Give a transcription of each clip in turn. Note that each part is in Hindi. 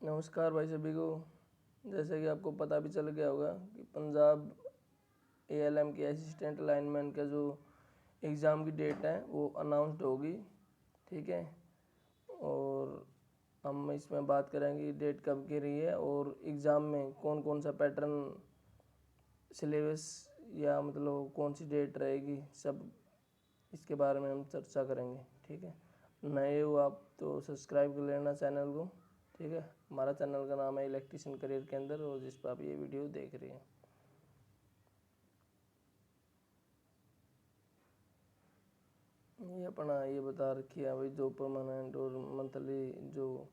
नमस्कार भाई सभी को। जैसे कि आपको पता भी चल गया होगा कि पंजाब एएलएम की असिस्टेंट लाइनमैन का जो एग्ज़ाम की डेट है वो अनाउंस्ड होगी। ठीक है, और हम इसमें बात करेंगे डेट कब की रही है और एग्ज़ाम में कौन कौन सा पैटर्न सिलेबस या मतलब कौन सी डेट रहेगी, सब इसके बारे में हम चर्चा करेंगे। ठीक है, नए हो आप तो सब्सक्राइब कर लेना चैनल को। ठीक है, हमारा चैनल का नाम है इलेक्ट्रिशियन करियर के अंदर और जिस पर आप ये वीडियो देख रहे हैं। ये अपना ये बता रखी है भाई, जो परमानेंट और मंथली जो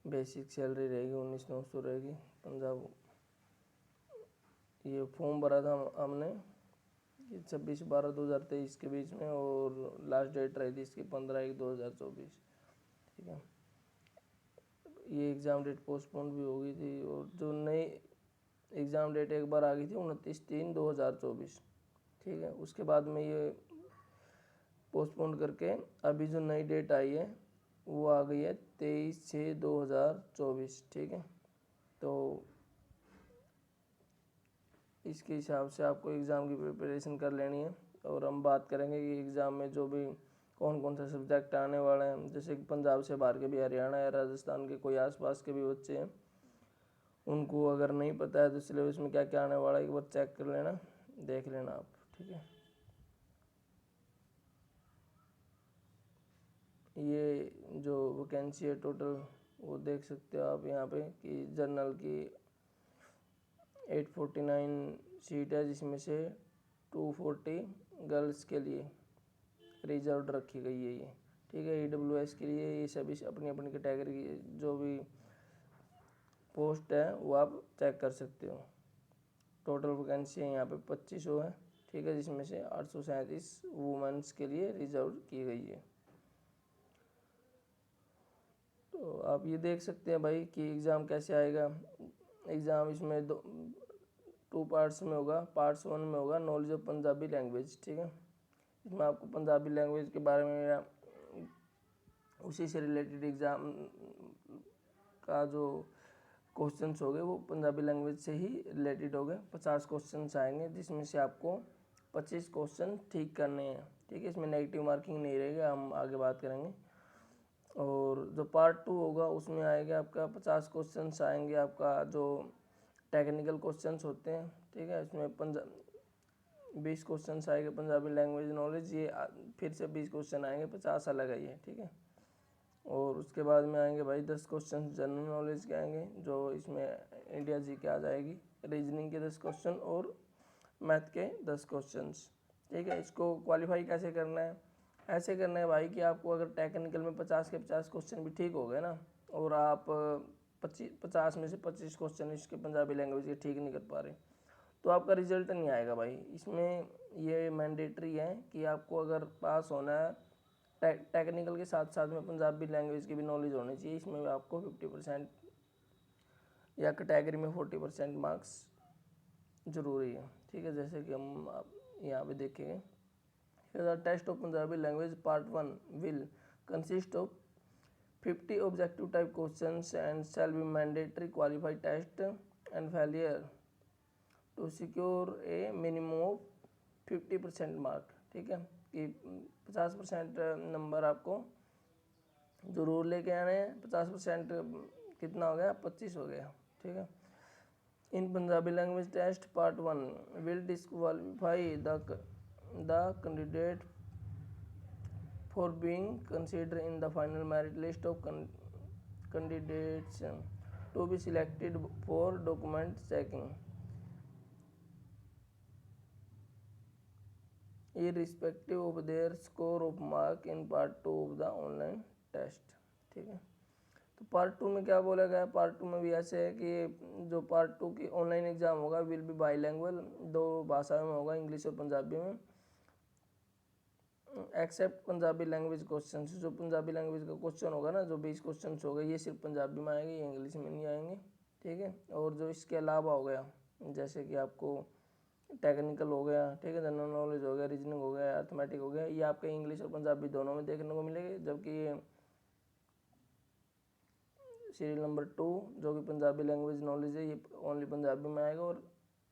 बेसिक सैलरी रहेगी 19,900 रहेगी। पंजाब ये फॉर्म भरा था हमने कि 26/12/2023 के बीच में, और लास्ट डेट रही थी इसकी 15/1/2024। ठीक है, ये एग्ज़ाम डेट पोस्टपोन भी हो गई थी और जो नई एग्ज़ाम डेट एक बार आ गई थी 29/3/2024। ठीक है, उसके बाद में ये पोस्टपोन करके अभी जो नई डेट आई है वो आ गई है 23/6/2024। ठीक है, तो इसके हिसाब से आपको एग्ज़ाम की प्रिपरेशन कर लेनी है। और हम बात करेंगे कि एग्ज़ाम में जो भी कौन कौन सा सब्जेक्ट आने वाले हैं, जैसे कि पंजाब से बाहर के भी, हरियाणा या राजस्थान के कोई आसपास के भी बच्चे हैं, उनको अगर नहीं पता है तो सिलेबस में क्या क्या आने वाला है एक बार चेक कर लेना, देख लेना आप। ठीक है, ये जो वैकेंसी है टोटल वो देख सकते हो आप यहाँ पे कि जनरल की 849 सीट है, जिसमें से 240 गर्ल्स के लिए रिजर्व रखी गई है ये। ठीक है, ईडब्ल्यूएस के लिए ये सभी अपनी अपनी कैटेगरी की जो भी पोस्ट है वो आप चेक कर सकते हो। टोटल वैकेंसी है यहाँ पे 2500 है। ठीक है, जिसमें से 837 वुमेन्स के लिए रिजर्व की गई है। तो आप ये देख सकते हैं भाई कि एग्ज़ाम कैसे आएगा। एग्ज़ाम इसमें टू पार्ट्स में होगा। पार्ट्स 1 में होगा नॉलेज ऑफ पंजाबी लैंग्वेज। ठीक है, इसमें आपको पंजाबी लैंग्वेज के बारे में या उसी से रिलेटेड एग्ज़ाम का जो क्वेश्चंस हो गए वो पंजाबी लैंग्वेज से ही रिलेटेड हो गए। 50 क्वेश्चंस आएंगे, जिसमें से आपको 25 क्वेश्चन ठीक करने हैं। ठीक है, इसमें नेगेटिव मार्किंग नहीं रहेगी, हम आगे बात करेंगे। और जो पार्ट 2 होगा उसमें आएगा आपका 50 क्वेश्चंस आएंगे आपका जो टेक्निकल क्वेश्चंस होते हैं। ठीक है, इसमें 20 क्वेश्चंस आएंगे पंजाबी लैंग्वेज नॉलेज, ये फिर से 20 क्वेश्चन आएंगे, 50 अलग है ये। ठीक है, और उसके बाद में आएंगे भाई 10 क्वेश्चन जनरल नॉलेज के आएंगे, जो इसमें इंडिया जी के आ जाएगी। रीजनिंग के 10 क्वेश्चन और मैथ के 10 क्वेश्चंस। ठीक है, इसको क्वालिफाई कैसे करना है? ऐसे करना है भाई कि आपको अगर टेक्निकल में 50 के 50 क्वेश्चन भी ठीक हो गए ना, और आप 50 में से 25 क्वेश्चन इसके पंजाबी लैंग्वेज के ठीक नहीं कर पा रहे, तो आपका रिजल्ट नहीं आएगा भाई। इसमें ये मैंडेटरी है कि आपको अगर पास होना है, टेक्निकल के साथ साथ में पंजाबी लैंग्वेज की भी नॉलेज होनी चाहिए। इसमें आपको 50% या कैटेगरी में 40% मार्क्स ज़रूरी है। ठीक है, जैसे कि हम आप यहाँ पे देखेंगे, the test of Punjabi language part 1 will consist of 50 objective type questions and shall be mandatory qualified test and failure to secure a minimum of 50% mark. ठीक है, कि 50% नंबर आपको ज़रूर लेके आने हैं। 50% कितना हो गया? 25 हो गया। ठीक है, in Punjabi language test part 1 will disqualify the candidate for being considered in the final merit list of candidates to be selected for document checking irrespective of their score of mark in part 2 of the online test। ठीक है, तो पार्ट 2 में क्या बोला गया है? पार्ट 2 में भी ऐसे है कि जो पार्ट 2 की ऑनलाइन एग्जाम होगा विल बी बाईलैंग्वेज, 2 भाषाओं में होगा, इंग्लिश और पंजाबी में। एक्सेप्ट पंजाबी लैंग्वेज क्वेश्चन, जो पंजाबी लैंग्वेज का क्वेश्चन होगा ना, जो 20 क्वेश्चन हो गए, ये सिर्फ पंजाबी में आएंगे, ये इंग्लिश में नहीं आएंगे। ठीक है, और जो इसके अलावा हो गया, जैसे कि आपको टेक्निकल हो गया, ठीक है, जनरल नॉलेज हो गया, रीजनिंग हो गया, अर्थमेटिक हो गया, ये आपके इंग्लिश और पंजाबी दोनों में देखने को मिलेंगे। जबकि ये सीरियल नंबर 2 जो कि पंजाबी लैंग्वेज नॉलेज है, ये ओनली पंजाबी में आएगा, और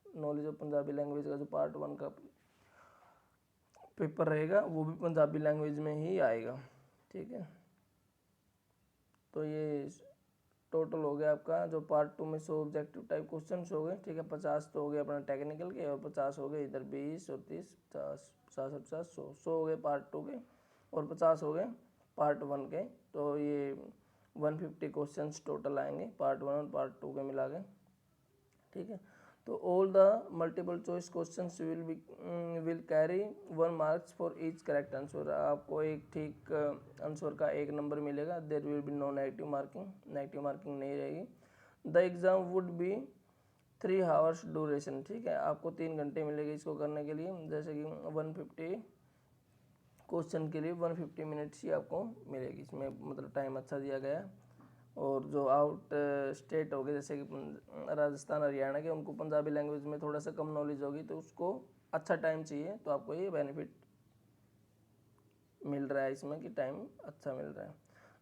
नॉलेज ऑफ पंजाबी लैंग्वेज का जो पार्ट 1 का पेपर रहेगा वो भी पंजाबी लैंग्वेज में ही आएगा। ठीक है, तो ये टोटल हो गया आपका जो पार्ट 2 में 100 ऑब्जेक्टिव टाइप क्वेश्चन हो गए। ठीक है, 50 तो हो गए अपना टेक्निकल के, और 50 हो गए इधर 20 और 30, 50 50 50 100 हो गए पार्ट 2 के, और 50 हो गए पार्ट 1 के। तो ये 150 क्वेश्चंस टोटल आएंगे पार्ट 1 और पार्ट 2 के मिला के। ठीक है, तो all the multiple choice questions will carry 1 marks for each correct answer. आपको एक ठीक आंसर का 1 नंबर मिलेगा। There will be no negative marking नहीं रहेगी। The exam would be 3 hours duration. ठीक है, आपको 3 घंटे मिलेंगे इसको करने के लिए। जैसे कि 150 क्वेश्चन के लिए 150 मिनट्स ही आपको मिलेगी, इसमें मतलब टाइम अच्छा दिया गया है। और जो आउट स्टेट हो गए जैसे कि राजस्थान हरियाणा के, उनको पंजाबी लैंग्वेज में थोड़ा सा कम नॉलेज होगी, तो उसको अच्छा टाइम चाहिए, तो आपको ये बेनिफिट मिल रहा है इसमें कि टाइम अच्छा मिल रहा है।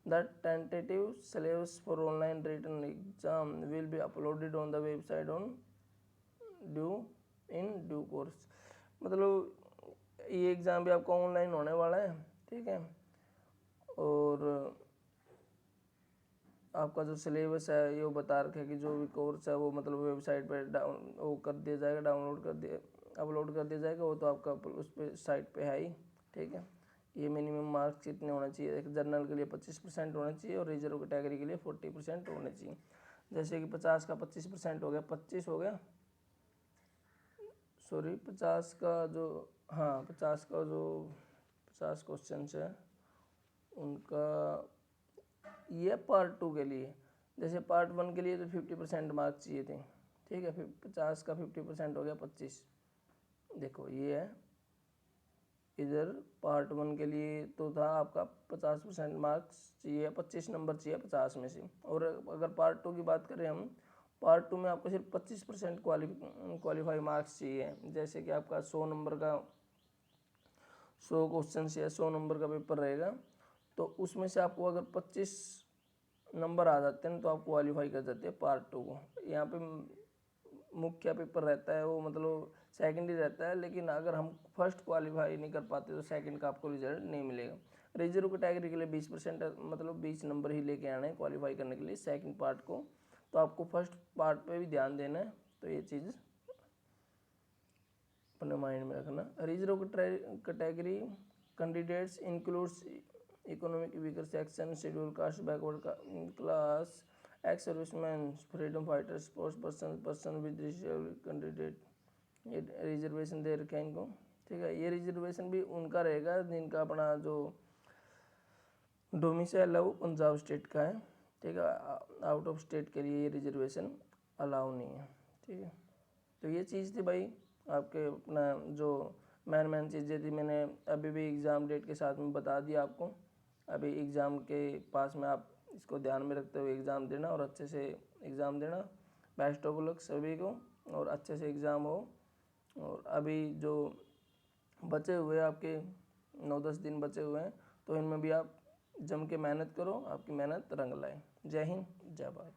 The tentative syllabus for online written exam will be uploaded on the website on due course. मतलब ये एग्ज़ाम भी आपका ऑनलाइन होने वाला है। ठीक है, और आपका जो सिलेबस है ये बता रखा है कि जो भी कोर्स है वो मतलब वेबसाइट पर वो कर दिया जाएगा, अपलोड कर दिया जाएगा। वो तो आपका उस पर साइट पे है ही। ठीक है, ये मिनिमम मार्क्स कितने होने चाहिए, एक जनरल के लिए 25% होना चाहिए, और रिजर्व कैटेगरी के लिए 40% होने चाहिए। जैसे कि 50 का 25% हो गया, 25 हो गया, सॉरी 50 का जो, हाँ 50 का जो 50 क्वेश्चन है उनका ये पार्ट 2 के लिए। जैसे पार्ट 1 के लिए तो 50% मार्क्स चाहिए थे। ठीक है, फिर 50 का 50% हो गया 25। देखो ये है, इधर पार्ट 1 के लिए तो था आपका 50% मार्क्स चाहिए, 25 नंबर चाहिए 50 में से। और अगर पार्ट 2 की बात करें हम, पार्ट 2 में आपको सिर्फ 25% क्वालिफाई मार्क्स चाहिए। जैसे कि आपका 100 नंबर का 100 क्वेश्चन या 100 नंबर का पेपर रहेगा, तो उसमें से आपको अगर 25 नंबर आ जाते हैं तो आप क्वालिफाई कर जाते हैं पार्ट 2 को। यहाँ पे मुख्य पेपर रहता है वो मतलब सेकंड ही रहता है, लेकिन अगर हम फर्स्ट क्वालिफाई नहीं कर पाते तो सेकंड का आपको रिजल्ट नहीं मिलेगा। रिजर्व कैटेगरी के लिए 20% मतलब 20 नंबर ही लेके आना है क्वालिफाई करने के लिए सेकंड पार्ट को। तो आपको फर्स्ट पार्ट पे भी ध्यान देना है, तो ये चीज़ अपने माइंड में रखना। Reserve category candidates includes economic weaker section, schedule caste, backward class, ex serviceman, freedom fighter, sports person with candidate, ये रिजर्वेशन दे रखे हैं इनको। ठीक है, ये रिजर्वेशन भी उनका रहेगा जिनका अपना जो डोमिसाइल है वो पंजाब स्टेट का है। ठीक है, आउट ऑफ स्टेट के लिए ये रिजर्वेशन अलाउ नहीं है। ठीक है, तो ये चीज़ थी भाई आपके अपना जो मेन चीज़ें थी, मैंने अभी भी एग्ज़ाम डेट के साथ में बता दिया आपको। अभी एग्ज़ाम के पास में आप इसको ध्यान में रखते हुए एग्ज़ाम देना, और अच्छे से एग्ज़ाम देना। बेस्ट ऑफ लक सभी को, और अच्छे से एग्ज़ाम हो। और अभी जो बचे हुए आपके 9-10 दिन बचे हुए हैं, तो इनमें भी आप जम के मेहनत करो, आपकी मेहनत रंग लाए। जय हिंद, जय भारत।